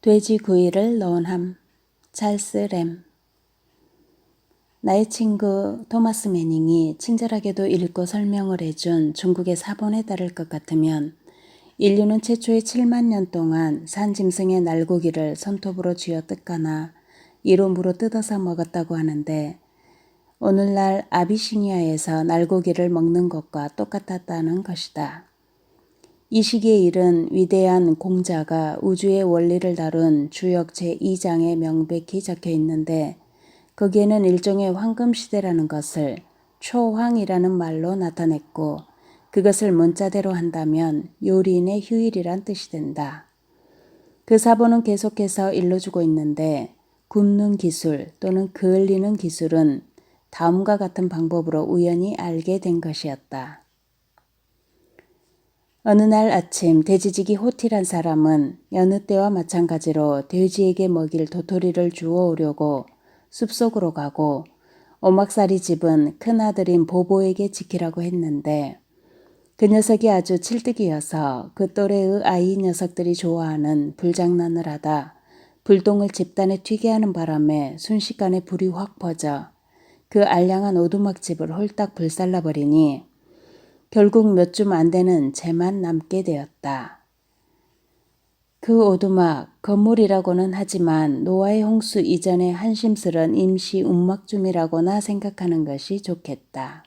돼지구이를 넣은함. 찰스 램. 나의 친구 토마스 매닝이 친절하게도 읽고 설명을 해준 중국의 사본에 따를 것 같으면 인류는 최초의 7만 년 동안 산 짐승의 날고기를 손톱으로 쥐어 뜯거나 이로 뜯어서 먹었다고 하는데 오늘날 아비시니아에서 날고기를 먹는 것과 똑같았다는 것이다. 이 시기의 일은 위대한 공자가 우주의 원리를 다룬 주역 제2장에 명백히 적혀 있는데 거기에는 일종의 황금시대라는 것을 초황이라는 말로 나타냈고 그것을 문자대로 한다면 요리인의 휴일이란 뜻이 된다. 그 사본은 계속해서 일러주고 있는데 굽는 기술 또는 그을리는 기술은 다음과 같은 방법으로 우연히 알게 된 것이었다. 어느 날 아침 돼지지기 호티란 사람은 여느 때와 마찬가지로 돼지에게 먹일 도토리를 주워오려고 숲속으로 가고 오막살이 집은 큰아들인 보보에게 지키라고 했는데 그 녀석이 아주 칠뜨기여서 그 또래의 아이 녀석들이 좋아하는 불장난을 하다 불똥을 집단에 튀게 하는 바람에 순식간에 불이 확 퍼져 그 알량한 오두막집을 홀딱 불살라버리니 결국 몇 줌 안 되는 재만 남게 되었다. 그 오두막, 건물이라고는 하지만 노아의 홍수 이전의 한심스런 임시 운막쯤이라고나 생각하는 것이 좋겠다.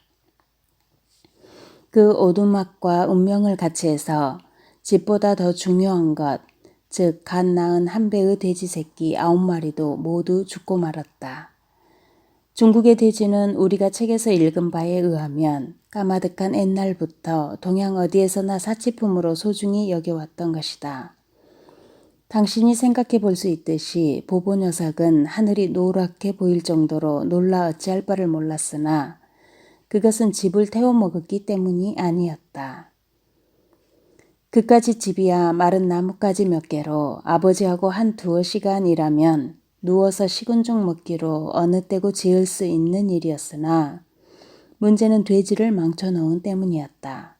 그 오두막과 운명을 같이 해서 집보다 더 중요한 것, 즉 갓 낳은 한 배의 돼지 새끼 9마리도 모두 죽고 말았다. 중국의 돼지는 우리가 책에서 읽은 바에 의하면 까마득한 옛날부터 동양 어디에서나 사치품으로 소중히 여겨왔던 것이다. 당신이 생각해 볼 수 있듯이 보보 녀석은 하늘이 노랗게 보일 정도로 놀라 어찌할 바를 몰랐으나 그것은 집을 태워 먹었기 때문이 아니었다. 그까짓 집이야 마른 나뭇가지 몇 개로 아버지하고 한 두어 시간 일하면 누워서 식은 죽 먹기로 어느 때고 지을 수 있는 일이었으나 문제는 돼지를 망쳐놓은 때문이었다.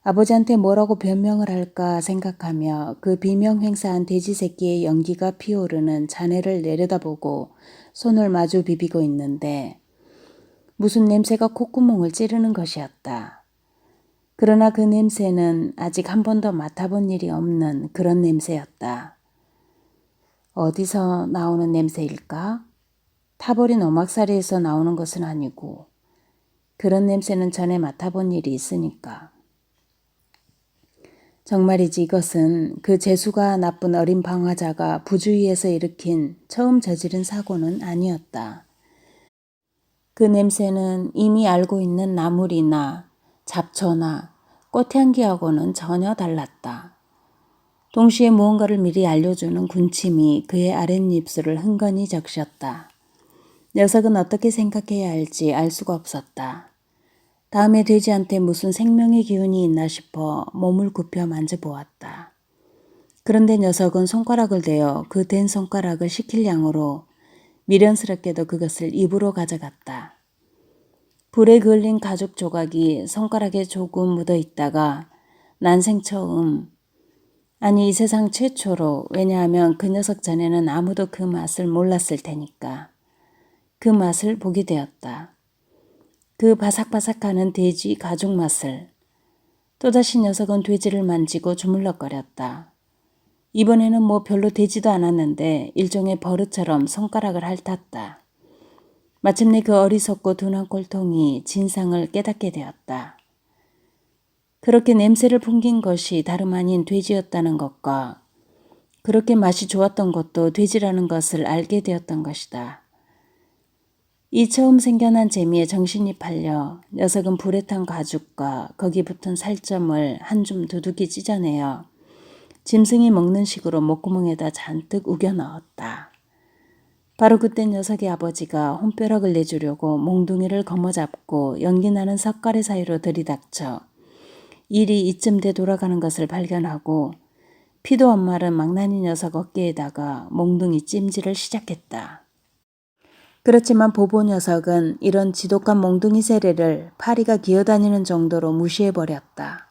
아버지한테 뭐라고 변명을 할까 생각하며 그 비명 횡사한 돼지 새끼의 연기가 피오르는 자네를 내려다보고 손을 마주 비비고 있는데 무슨 냄새가 콧구멍을 찌르는 것이었다. 그러나 그 냄새는 아직 한 번도 맡아본 일이 없는 그런 냄새였다. 어디서 나오는 냄새일까? 타버린 오막살이에서 나오는 것은 아니고 그런 냄새는 전에 맡아본 일이 있으니까. 정말이지 이것은 그 재수가 나쁜 어린 방화자가 부주의에서 일으킨 처음 저지른 사고는 아니었다. 그 냄새는 이미 알고 있는 나물이나 잡초나 꽃향기하고는 전혀 달랐다. 동시에 무언가를 미리 알려주는 군침이 그의 아랫입술을 흥건히 적셨다. 녀석은 어떻게 생각해야 할지 알 수가 없었다. 다음에 돼지한테 무슨 생명의 기운이 있나 싶어 몸을 굽혀 만져보았다. 그런데 녀석은 손가락을 대어 그 댄 손가락을 식힐 양으로 미련스럽게도 그것을 입으로 가져갔다. 불에 그을린 가죽 조각이 손가락에 조금 묻어 있다가 난생 처음, 아니 이 세상 최초로, 왜냐하면 그 녀석 전에는 아무도 그 맛을 몰랐을 테니까 그 맛을 보게 되었다. 그 바삭바삭하는 돼지 가죽 맛을. 또다시 녀석은 돼지를 만지고 주물럭거렸다. 이번에는 뭐 별로 되지도 않았는데 일종의 버릇처럼 손가락을 핥았다. 마침내 그 어리석고 둔한 꼴통이 진상을 깨닫게 되었다. 그렇게 냄새를 풍긴 것이 다름 아닌 돼지였다는 것과 그렇게 맛이 좋았던 것도 돼지라는 것을 알게 되었던 것이다. 이 처음 생겨난 재미에 정신이 팔려 녀석은 불에 탄 가죽과 거기 붙은 살점을 한 줌 두둑이 찢어내어 짐승이 먹는 식으로 목구멍에다 잔뜩 우겨 넣었다. 바로 그때 녀석의 아버지가 혼벼락을 내주려고 몽둥이를 거머잡고 연기나는 석가래 사이로 들이닥쳐 일이 이쯤 돼 돌아가는 것을 발견하고 피도 안 마른 망나니 녀석 어깨에다가 몽둥이 찜질을 시작했다. 그렇지만 보보 녀석은 이런 지독한 몽둥이 세례를 파리가 기어다니는 정도로 무시해버렸다.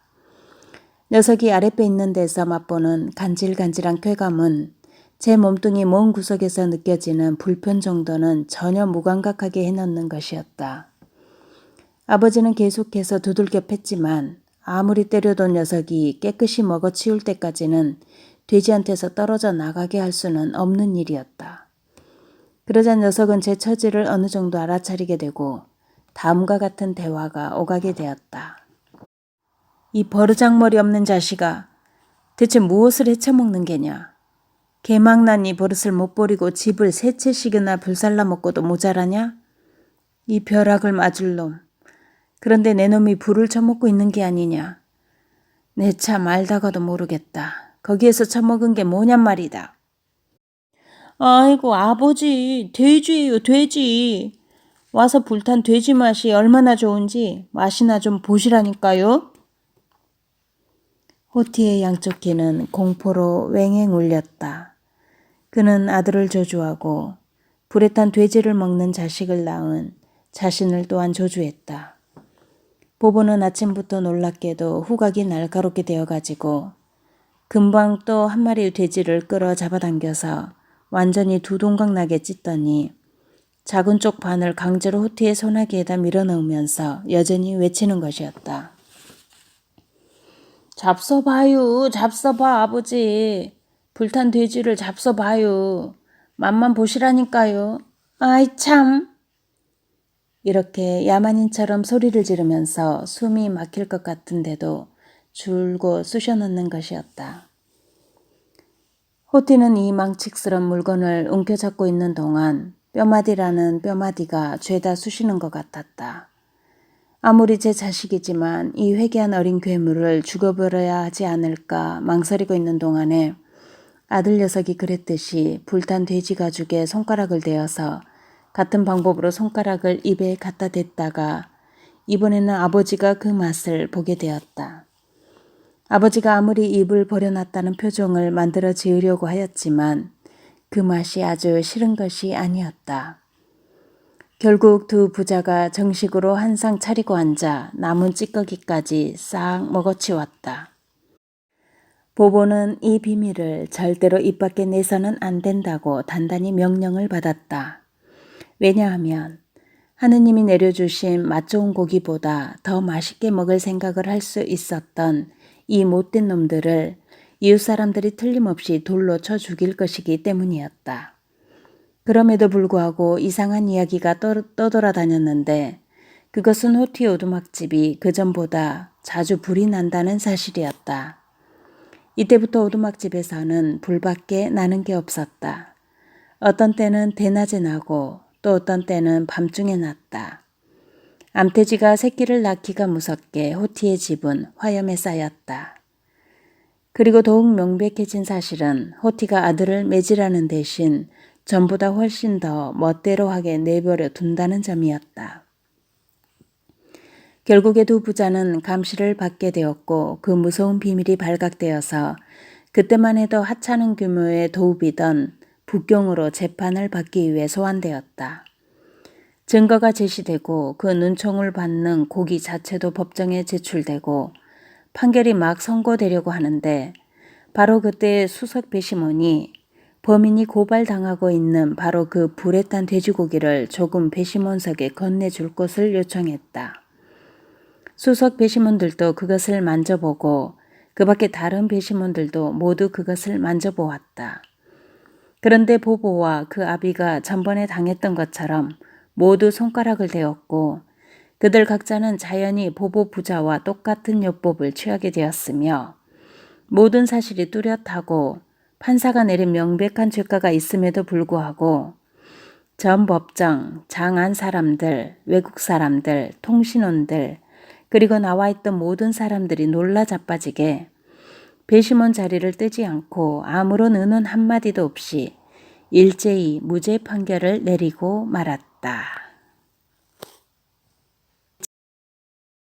녀석이 아랫배 있는 데서 맛보는 간질간질한 쾌감은 제 몸뚱이 먼 구석에서 느껴지는 불편 정도는 전혀 무감각하게 해놓는 것이었다. 아버지는 계속해서 두들겨 팼지만 아무리 때려도 녀석이 깨끗이 먹어치울 때까지는 돼지한테서 떨어져 나가게 할 수는 없는 일이었다. 그러자 녀석은 제 처지를 어느 정도 알아차리게 되고 다음과 같은 대화가 오가게 되었다. 이 버르장머리 없는 자식아, 대체 무엇을 헤쳐먹는 게냐? 개망난 이 버릇을 못 버리고 집을 세 채씩이나 불살라 먹고도 모자라냐? 이 벼락을 맞을 놈. 그런데 내 놈이 불을 처먹고 있는 게 아니냐? 내 참 알다가도 모르겠다. 거기에서 처먹은 게 뭐냔 말이다. 아이고 아버지, 돼지예요 돼지. 와서 불탄 돼지 맛이 얼마나 좋은지 맛이나 좀 보시라니까요. 호티의 양쪽 귀는 공포로 왱왱 울렸다. 그는 아들을 저주하고 불에 탄 돼지를 먹는 자식을 낳은 자신을 또한 저주했다. 보보는 아침부터 놀랍게도 후각이 날카롭게 되어가지고 금방 또 한 마리의 돼지를 끌어 잡아당겨서 완전히 두 동강 나게 찢더니 작은 쪽 반을 강제로 호티의 소나기에다 밀어넣으면서 여전히 외치는 것이었다. 잡숴봐요. 잡숴봐 아버지. 불탄 돼지를 잡숴봐요. 맛만 보시라니까요. 아이 참. 이렇게 야만인처럼 소리를 지르면서 숨이 막힐 것 같은데도 줄곧 쑤셔넣는 것이었다. 호티는 이 망측스런 물건을 움켜잡고 있는 동안 뼈마디라는 뼈마디가 죄다 쑤시는 것 같았다. 아무리 제 자식이지만 이 회개한 어린 괴물을 죽어버려야 하지 않을까 망설이고 있는 동안에 아들 녀석이 그랬듯이 불탄 돼지 가죽에 손가락을 대어서 같은 방법으로 손가락을 입에 갖다 댔다가 이번에는 아버지가 그 맛을 보게 되었다. 아버지가 아무리 입을 벌여놨다는 표정을 만들어 지으려고 하였지만 그 맛이 아주 싫은 것이 아니었다. 결국 두 부자가 정식으로 한 상 차리고 앉아 남은 찌꺼기까지 싹 먹어치웠다. 보보는 이 비밀을 절대로 입 밖에 내서는 안 된다고 단단히 명령을 받았다. 왜냐하면 하느님이 내려주신 맛 좋은 고기보다 더 맛있게 먹을 생각을 할 수 있었던 이 못된 놈들을 이웃 사람들이 틀림없이 돌로 쳐 죽일 것이기 때문이었다. 그럼에도 불구하고 이상한 이야기가 떠돌아다녔는데 그것은 호티 오두막집이 그전보다 자주 불이 난다는 사실이었다. 이때부터 오두막집에서는 불밖에 나는 게 없었다. 어떤 때는 대낮에 나고 또 어떤 때는 밤중에 났다. 암돼지가 새끼를 낳기가 무섭게 호티의 집은 화염에 쌓였다. 그리고 더욱 명백해진 사실은 호티가 아들을 매질하는 대신 전보다 훨씬 더 멋대로하게 내버려 둔다는 점이었다. 결국에 두 부자는 감시를 받게 되었고 그 무서운 비밀이 발각되어서 그때만 해도 하찮은 규모의 도읍이던 북경으로 재판을 받기 위해 소환되었다. 증거가 제시되고 그 눈총을 받는 고기 자체도 법정에 제출되고 판결이 막 선고되려고 하는데 바로 그때 수석 배심원이 범인이 고발당하고 있는 바로 그 불에 탄 돼지고기를 조금 배심원석에 건네줄 것을 요청했다. 수석 배심원들도 그것을 만져보고 그 밖에 다른 배심원들도 모두 그것을 만져보았다. 그런데 보보와 그 아비가 전번에 당했던 것처럼 모두 손가락을 대었고 그들 각자는 자연히 보보 부자와 똑같은 요법을 취하게 되었으며 모든 사실이 뚜렷하고 판사가 내린 명백한 죄가가 있음에도 불구하고 전 법정, 장안 사람들, 외국 사람들, 통신원들 그리고 나와 있던 모든 사람들이 놀라 자빠지게 배심원 자리를 뜨지 않고 아무런 의논 한마디도 없이 일제히 무죄 판결을 내리고 말았다.